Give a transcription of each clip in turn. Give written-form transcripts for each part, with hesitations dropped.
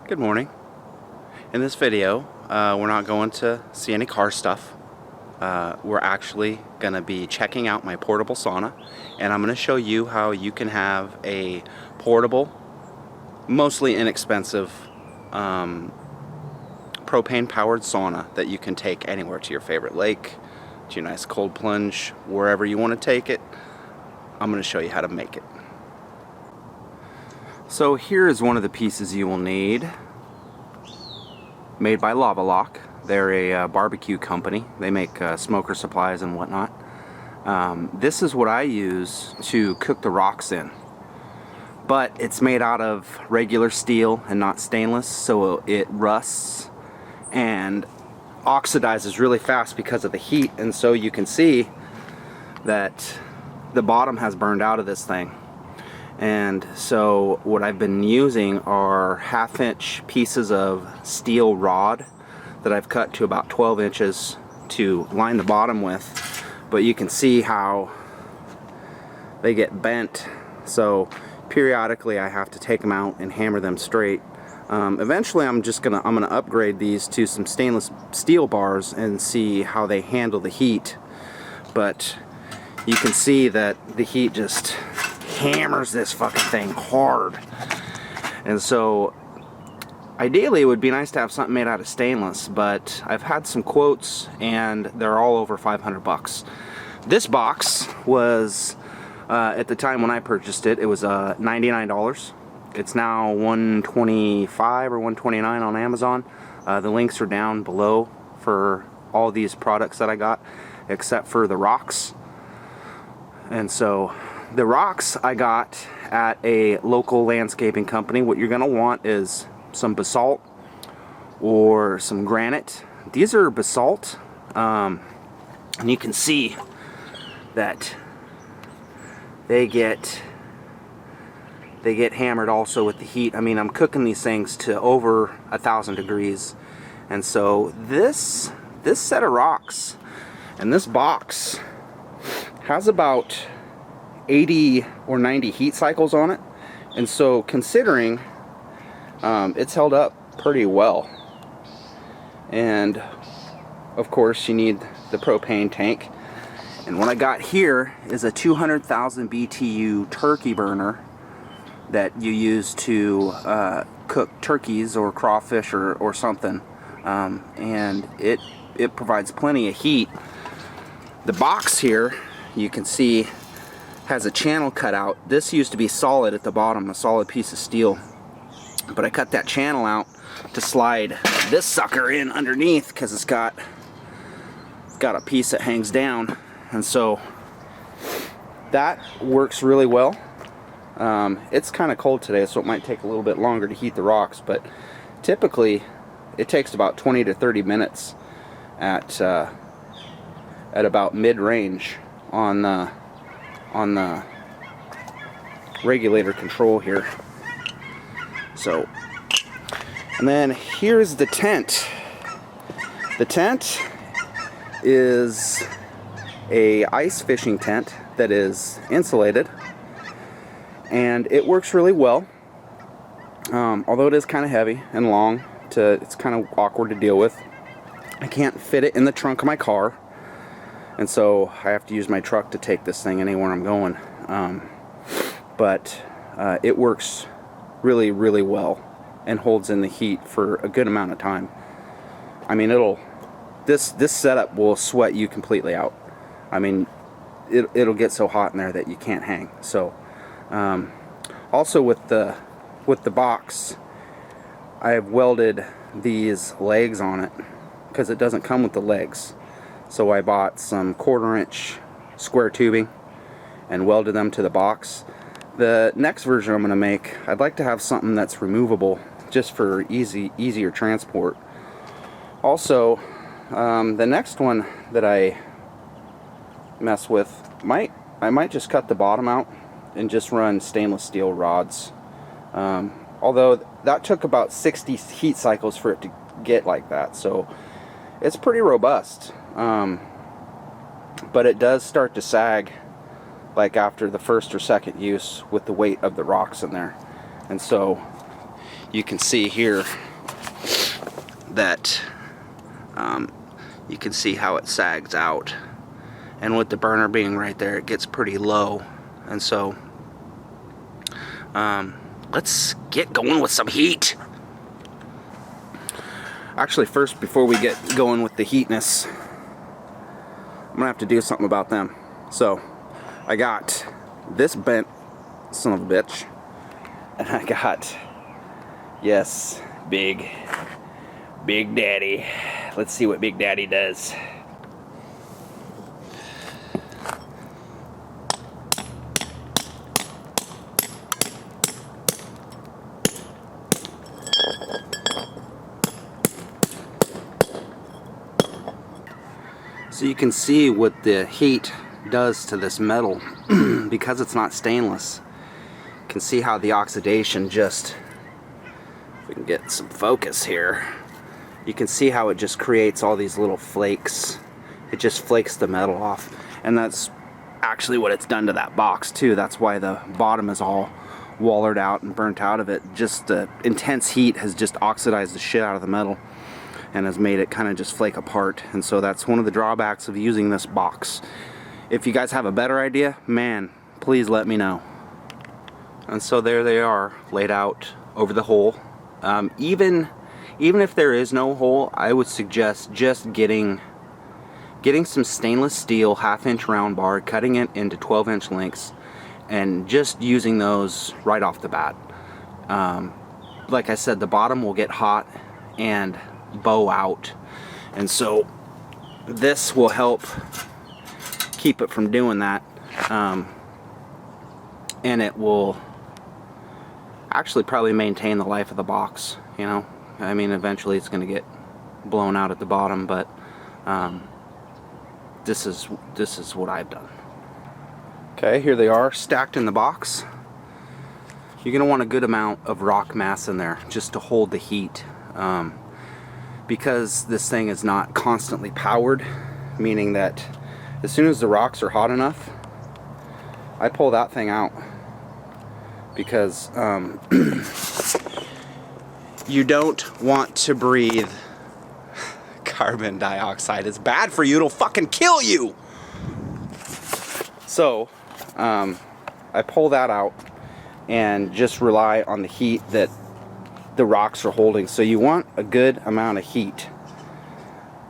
Good morning. In this video, we're not going to see any car stuff. We're actually going to be checking out my portable sauna, and I'm going to show you how you can have a portable, mostly inexpensive, propane powered sauna that you can take anywhere, to your favorite lake, to your nice cold plunge, wherever you want to take it. I'm going to show you how to make it. So here is one of the pieces you will need, made by Lava Lock. They're a barbecue company. They make smoker supplies and whatnot. This is what I use to cook the rocks in, but it's made out of regular steel and not stainless, so it rusts and oxidizes really fast because of the heat, and so you can see that the bottom has burned out of this thing. And so what I've been using are 1/2-inch pieces of steel rod that I've cut to about 12 inches to line the bottom with, but you can see how they get bent, so periodically I have to take them out and hammer them straight. Eventually I'm gonna upgrade these to some stainless steel bars and see how they handle the heat, but you can see that the heat just hammers this fucking thing hard. And so ideally it would be nice to have something made out of stainless, but I've had some quotes and they're all over 500 bucks. This box was at the time when I purchased it, it was $99. It's now $125 or $129 on Amazon. The links are down below for all these products that I got, except for the rocks. And so the rocks I got at a local landscaping company. What you're gonna want is some basalt or some granite. These are basalt, and you can see that they get hammered also with the heat. I mean, I'm cooking these things to over 1,000 degrees, and so this set of rocks and this box has about 80 or 90 heat cycles on it, and so considering it's held up pretty well. And of course you need the propane tank, and what I got here is a 200,000 BTU turkey burner that you use to cook turkeys or crawfish or something, and it provides plenty of heat. The box here, you can see, has a channel cut out. This used to be solid at the bottom, a solid piece of steel, but I cut that channel out to slide this sucker in underneath because it's got a piece that hangs down, and so that works really well. It's kind of cold today, so it might take a little bit longer to heat the rocks, but typically it takes about 20 to 30 minutes at about mid-range on the regulator control here. So, and then here's the tent. The tent is a ice fishing tent that is insulated, and it works really well. Although it is kind of heavy and long, it's kind of awkward to deal with. I can't fit it in the trunk of my car, and so I have to use my truck to take this thing anywhere I'm going. But it works really, really well and holds in the heat for a good amount of time. I mean, this setup will sweat you completely out. I mean, it'll get so hot in there that you can't hang. So also with the box, I have welded these legs on it because it doesn't come with the legs. So I bought some 1/4-inch square tubing and welded them to the box. The next version I'm going to make, I'd like to have something that's removable just for easier transport. Also, the next one that I mess with, I might just cut the bottom out and just run stainless steel rods. Although that took about 60 heat cycles for it to get like that, so it's pretty robust. But it does start to sag like after the first or second use with the weight of the rocks in there. And so you can see here that you can see how it sags out, and with the burner being right there, it gets pretty low. And so let's get going with some heat. Actually, first, before we get going with the heatness, I'm gonna have to do something about them. So I got this bent son of a bitch, and I got, yes, Big Daddy. Let's see what Big Daddy does. So you can see what the heat does to this metal because it's not stainless. You can see how the oxidation just, if we can get some focus here, you can see how it just creates all these little flakes. It just flakes the metal off, and that's actually what it's done to that box too. That's why the bottom is all wallered out and burnt out of it. Just the intense heat has just oxidized the shit out of the metal and has made it kind of just flake apart. And so that's one of the drawbacks of using this box. If you guys have a better idea, man, please let me know. And so there they are, laid out over the hole. Even if there is no hole, I would suggest just getting some stainless steel 1/2-inch round bar, cutting it into 12-inch lengths, and just using those right off the bat. Like I said, the bottom will get hot and bow out, and so this will help keep it from doing that, and it will actually probably maintain the life of the box. You know, I mean, eventually it's going to get blown out at the bottom, but this is what I've done. Okay, here they are stacked in the box. You're going to want a good amount of rock mass in there just to hold the heat, because this thing is not constantly powered, meaning that as soon as the rocks are hot enough, I pull that thing out, because you don't want to breathe carbon dioxide. It's bad for you. It'll fucking kill you. So I pull that out and just rely on the heat that the rocks are holding. So you want a good amount of heat.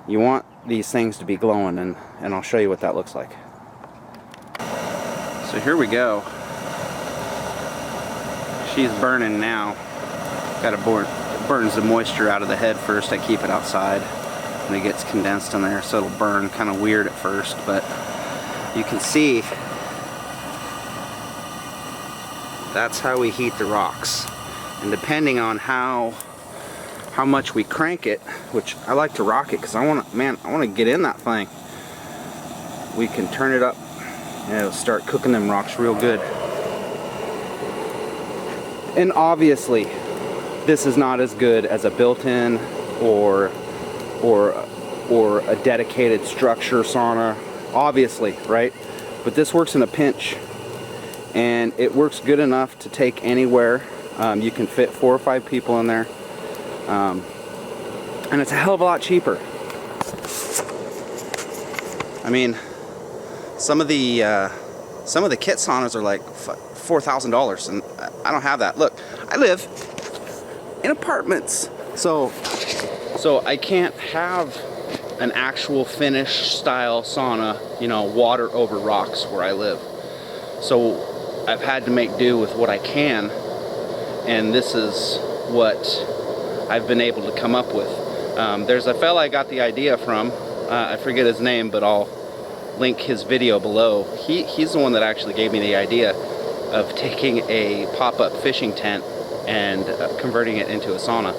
You want these things to be glowing, and I'll show you what that looks like. So here we go. She's burning now. Gotta burns the moisture out of the head first. I keep it outside and it gets condensed in there, so it'll burn kind of weird at first, but you can see that's how we heat the rocks. And depending on how much we crank it, which I like to rock it because I want to get in that thing, we can turn it up and it'll start cooking them rocks real good. And obviously this is not as good as a built-in or a dedicated structure sauna, obviously, right? But this works in a pinch, and it works good enough to take anywhere. You can fit 4 or 5 people in there, and it's a hell of a lot cheaper. I mean, some of the kit saunas are like $4,000, and I don't have that. Look, I live in apartments, so I can't have an actual finished style sauna, you know, water over rocks where I live. So I've had to make do with what I can, and this is what I've been able to come up with. There's a fella I got the idea from, I forget his name, but I'll link his video below. He's the one that actually gave me the idea of taking a pop-up fishing tent and converting it into a sauna.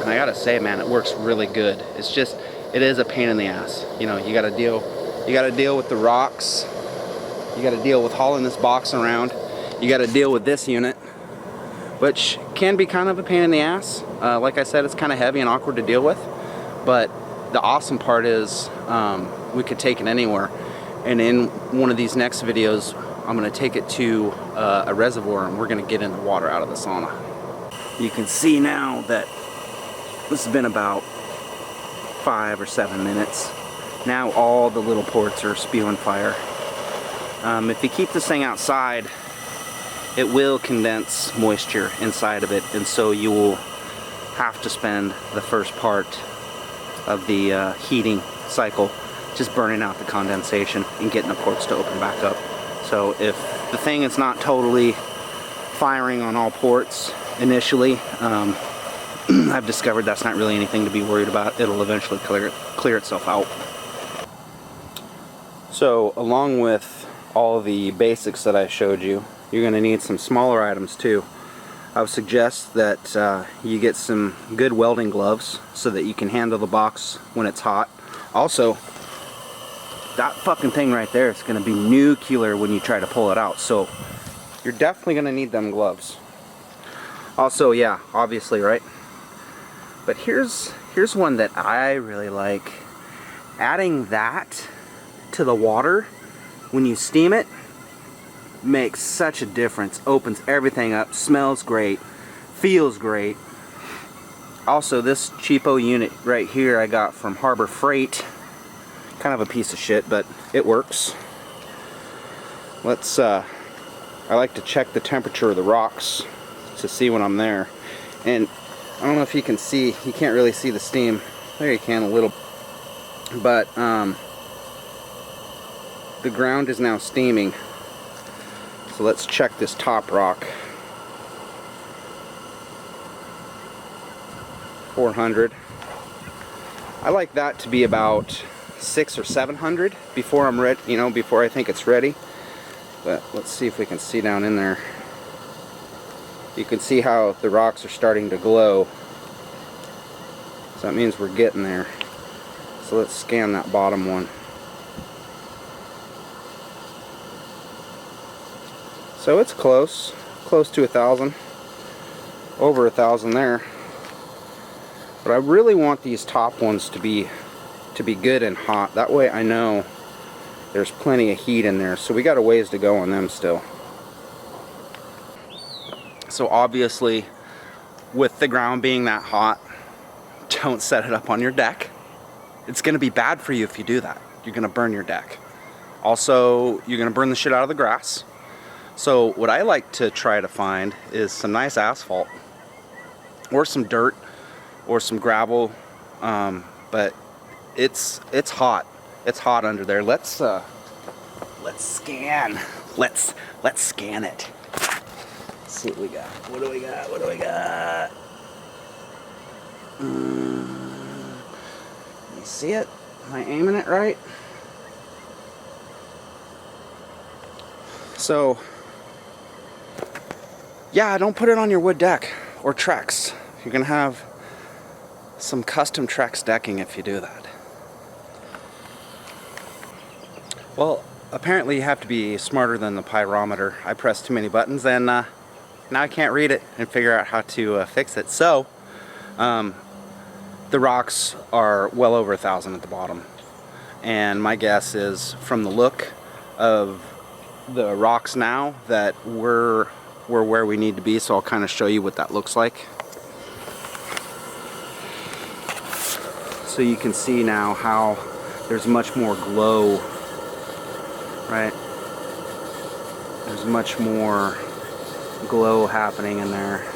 And I gotta say, man, it works really good. It's just, it is a pain in the ass. You know, you gotta deal with the rocks. You gotta deal with hauling this box around. You gotta deal with this unit, which can be kind of a pain in the ass. Like I said, it's kind of heavy and awkward to deal with. But the awesome part is we could take it anywhere. And in one of these next videos, I'm gonna take it to a reservoir, and we're gonna get in the water out of the sauna. You can see now that this has been about 5 or 7 minutes. Now all the little ports are spewing fire. If you keep this thing outside, it will condense moisture inside of it, and so you will have to spend the first part of the heating cycle just burning out the condensation and getting the ports to open back up. So if the thing is not totally firing on all ports initially, I've discovered that's not really anything to be worried about. It'll eventually clear itself out. So along with all the basics that I showed you, you're going to need some smaller items too. I would suggest that you get some good welding gloves so that you can handle the box when it's hot. Also, that fucking thing right there is going to be nuclear when you try to pull it out, so you're definitely going to need them gloves. Also, yeah, obviously, right? But here's one that I really like. Adding that to the water when you steam it makes such a difference. Opens everything up, smells great, feels great. Also, this cheapo unit right here I got from Harbor Freight. Kind of a piece of shit, but it works. Let's I like to check the temperature of the rocks to see when I'm there. And I don't know if you can see, you can't really see the steam. There you can a little. But the ground is now steaming. So let's check this top rock. 400. I like that to be about 600 or 700 before I'm ready, you know, before I think it's ready. But let's see if we can see down in there. You can see how the rocks are starting to glow. So that means we're getting there. So let's scan that bottom one. So it's close to 1,000, over 1,000 there. But I really want these top ones to be good and hot. That way I know there's plenty of heat in there. So we got a ways to go on them still. So obviously, with the ground being that hot, don't set it up on your deck. It's going to be bad for you if you do that. You're going to burn your deck. Also, you're going to burn the shit out of the grass. So what I like to try to find is some nice asphalt or some dirt or some gravel, but it's hot. It's hot under there. Let's scan. Let's scan it. Let's see what we got. What do we got? What do we got? You see it? Am I aiming it right? So, yeah, don't put it on your wood deck or Trex. You're gonna have some custom Trex decking if you do that. Well, apparently you have to be smarter than the pyrometer. I pressed too many buttons and now I can't read it and figure out how to fix it. So, the rocks are well over 1,000 at the bottom. And my guess is, from the look of the rocks now, that we're where we need to be, so I'll kind of show you what that looks like. So you can see now how there's much more glow, right? There's much more glow happening in there.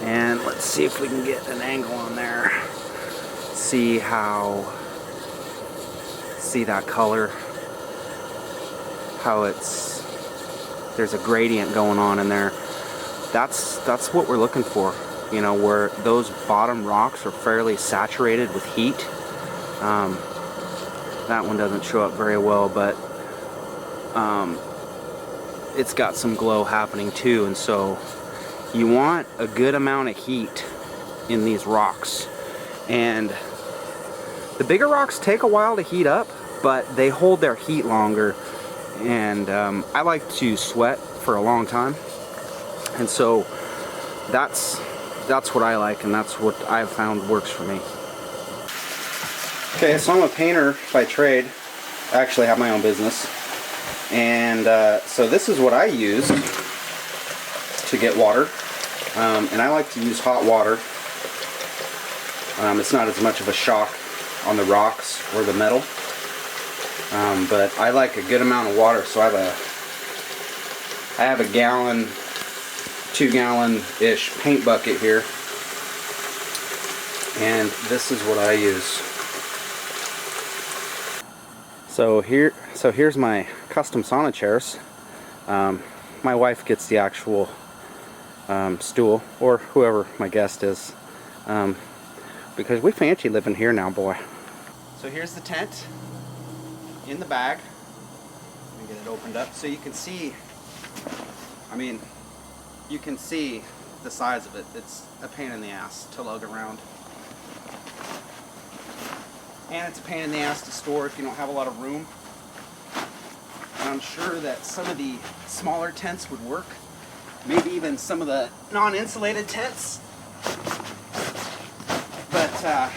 And let's see if we can get an angle on there. See that color, how there's a gradient going on in there. That's what we're looking for, you know, where those bottom rocks are fairly saturated with heat. That one doesn't show up very well, but it's got some glow happening too, and so you want a good amount of heat in these rocks. And the bigger rocks take a while to heat up, but they hold their heat longer. And I like to sweat for a long time, and so that's what I like, and that's what I've found works for me. Okay, so I'm a painter by trade. I actually have my own business, and so this is what I use to get water. And I like to use hot water. It's not as much of a shock on the rocks or the metal. But I like a good amount of water, so I have a gallon, 2-gallon-ish paint bucket here. And this is what I use. So here's my custom sauna chairs. My wife gets the actual stool, or whoever my guest is, because we fancy living here now, boy. So here's the tent in the bag. Let me get it opened up so you can see. I mean, you can see the size of it. It's a pain in the ass to lug around. And it's a pain in the ass to store if you don't have a lot of room. And I'm sure that some of the smaller tents would work. Maybe even some of the non-insulated tents. But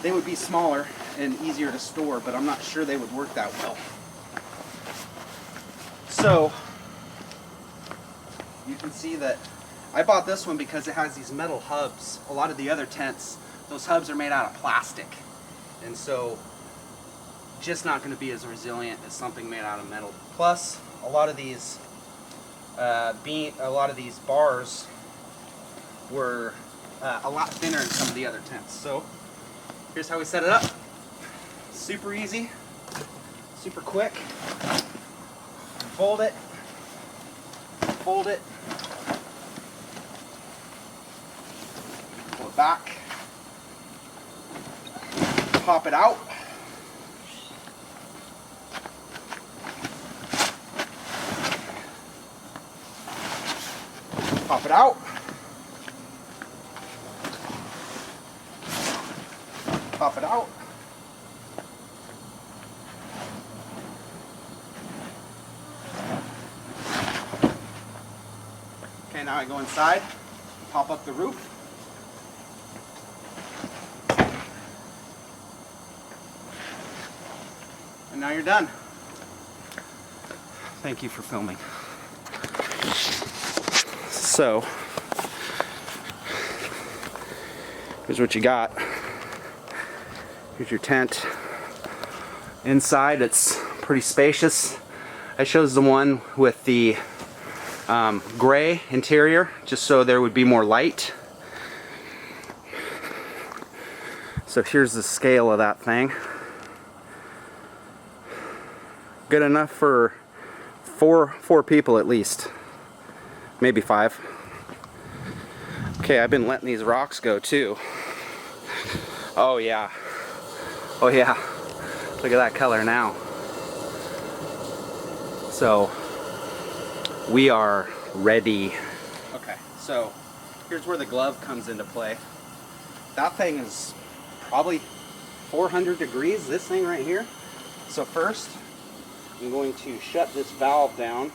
they would be smaller and easier to store, but I'm not sure they would work that well. So you can see that I bought this one because it has these metal hubs. A lot of the other tents, those hubs are made out of plastic, and so just not going to be as resilient as something made out of metal. Plus, a lot of these bars were a lot thinner in some of the other tents. So here's how we set it up. Super easy, super quick. Fold it, pull it back, pop it out, pop it out, pop it out. Okay, now I go inside, pop up the roof. And now you're done. Thank you for filming. So, here's what you got. Here's your tent. Inside, it's pretty spacious. I chose the one with the gray interior, just so there would be more light. So here's the scale of that thing. Good enough for four people at least, maybe 5. Okay, I've been letting these rocks go too. Oh yeah, oh yeah, look at that color now. So we are ready. Okay, so here's where the glove comes into play. That thing is probably 400 degrees, this thing right here. So first, I'm going to shut this valve down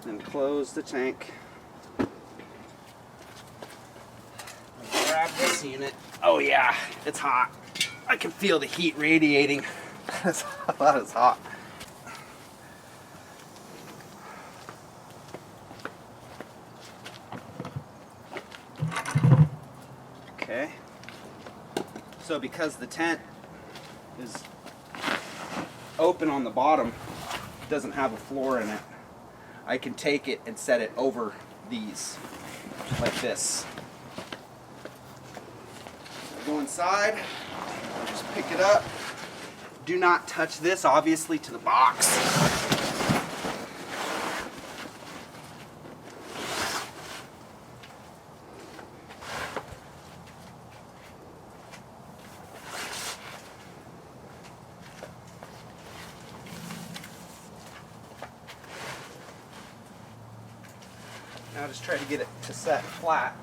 and close the tank. Grab this unit. Oh yeah, it's hot. I can feel the heat radiating. That is hot. Okay. So because the tent is open on the bottom, it doesn't have a floor in it, I can take it and set it over these like this. Go inside, just pick it up. Do not touch this, obviously, to the box. Now just try to get it to set flat.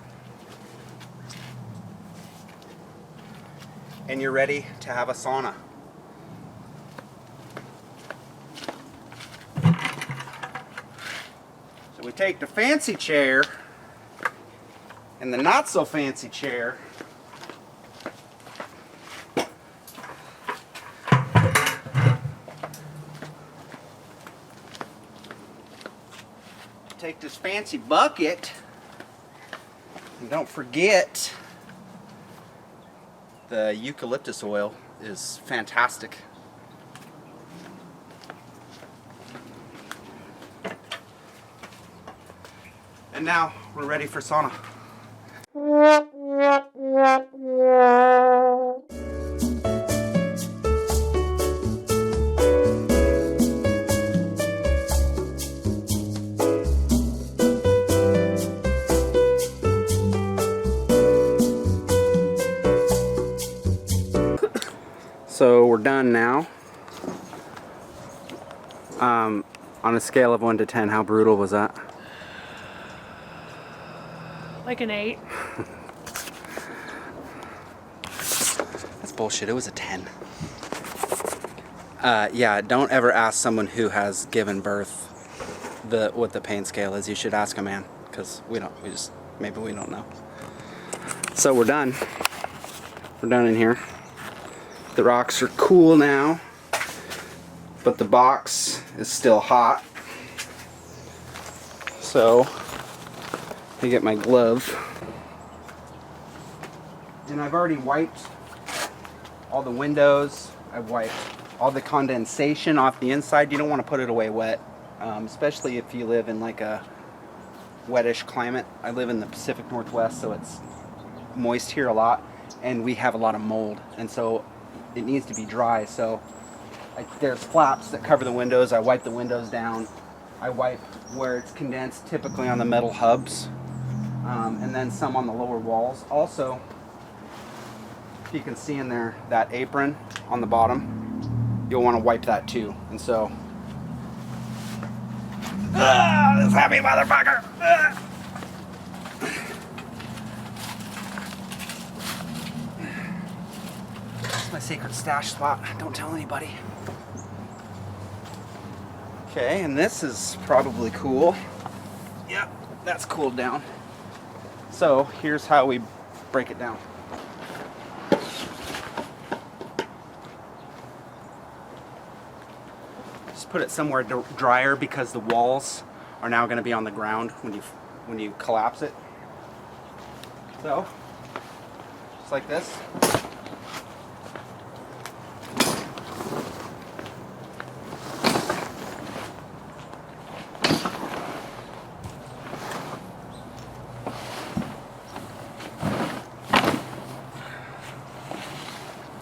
And you're ready to have a sauna. So we take the fancy chair and the not so fancy chair, take this fancy bucket. And don't forget, the eucalyptus oil is fantastic. And now we're ready for sauna. So we're done now. On a scale of 1 to 10, how brutal was that? Like an 8. That's bullshit. It was a 10. Yeah, don't ever ask someone who has given birth what the pain scale is. You should ask a man, because maybe we don't know. So we're done. We're done in here. The rocks are cool now, but the box is still hot. So I get my glove, and I've already wiped all the windows. I've wiped all the condensation off the inside. You don't want to put it away wet, especially if you live in like a wettish climate. I live in the Pacific Northwest, so it's moist here a lot, and we have a lot of mold, and so it needs to be dry. So there's flaps that cover the windows. I wipe the windows down. I wipe where it's condensed, typically on the metal hubs, and then some on the lower walls. Also, if you can see in there, that apron on the bottom, you'll want to wipe that too. And so, this heavy motherfucker! It's my secret stash spot. Don't tell anybody. Okay, and this is probably cool. Yep, that's cooled down. So here's how we break it down. Just put it somewhere drier, because the walls are now going to be on the ground when you collapse it. So, just like this.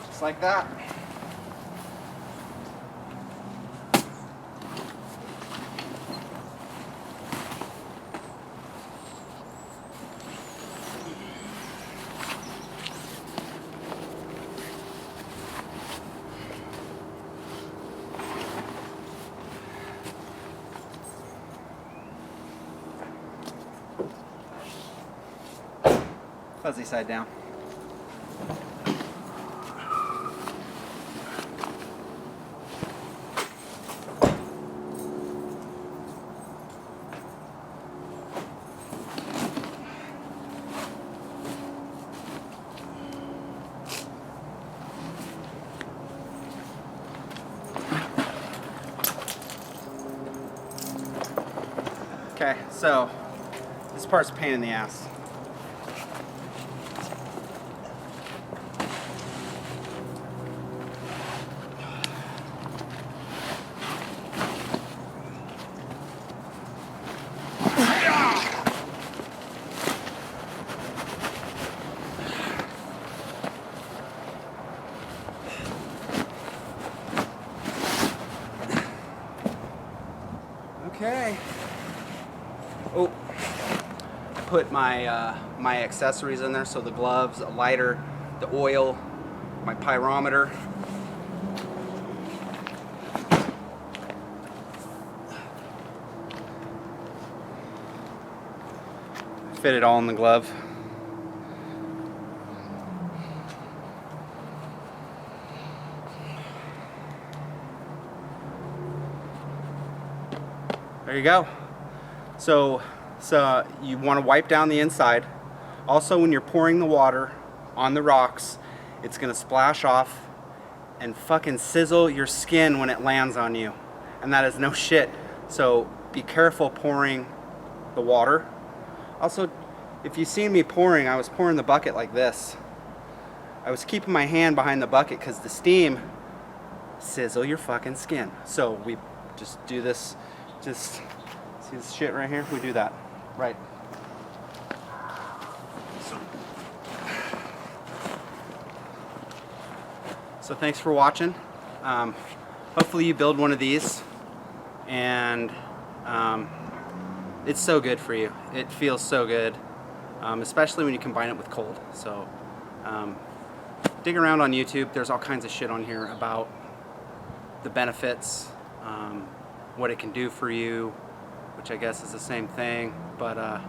Just like that. Fuzzy side down. Okay, so this part's a pain in the ass. Okay. Oh, put my my accessories in there, so the gloves, a lighter, the oil, my pyrometer. Fit it all in the glove. There you go. So you want to wipe down the inside. Also, when you're pouring the water on the rocks, it's gonna splash off and fucking sizzle your skin when it lands on you. And that is no shit. So be careful pouring the water. Also, if you've seen me pouring, I was pouring the bucket like this. I was keeping my hand behind the bucket because the steam sizzle your fucking skin. So we just do this, just see this shit right here? We do that, right. So thanks for watching. Hopefully you build one of these, and it's so good for you. It feels so good, especially when you combine it with cold. So dig around on YouTube. There's all kinds of shit on here about the benefits, what it can do for you, which I guess is the same thing. But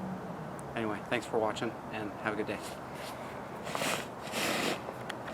anyway, thanks for watching and have a good day.